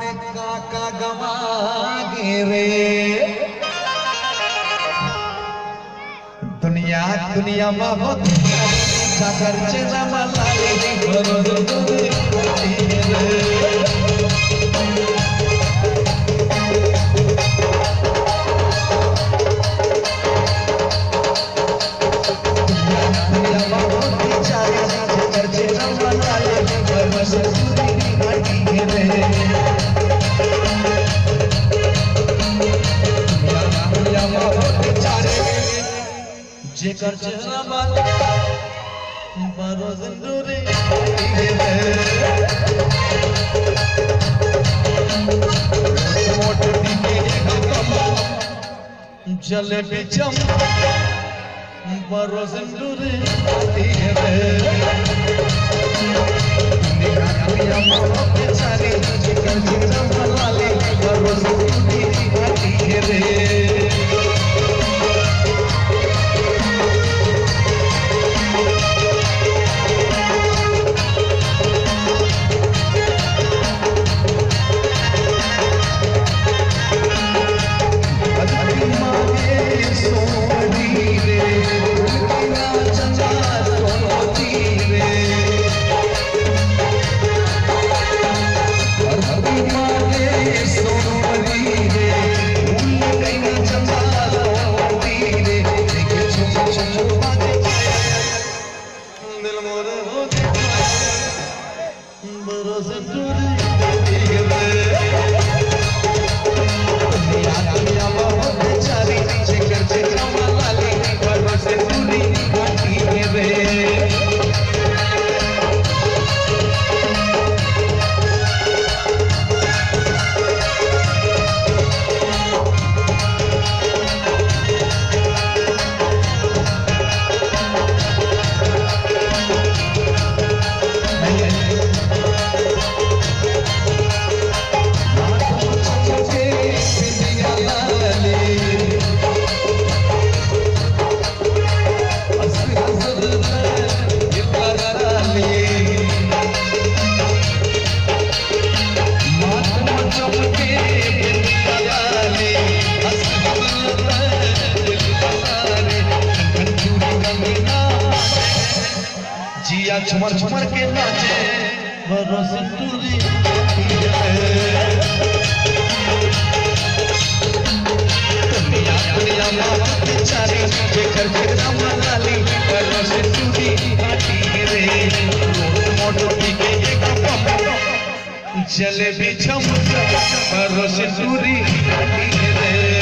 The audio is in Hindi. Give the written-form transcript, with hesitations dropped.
जाने काका गवा रे दुनिया दुनिया में चाकर चेना मलाले जेकर चेहरा वाला बारो जिंदूरी मोटे पीके जलेबी चम बारो जिंदूरी जेकर चेहरा वाला बारो जिंदूरी जिया झुमर झुमर के नाचे भरोसे टूरी दुनिया दुनिया में बेचारी जेकर जेकर मलाली भरोसे टूरी आटी रे मोटो पीके एक पंप जलेबी छम भरोसे टूरी आटी रे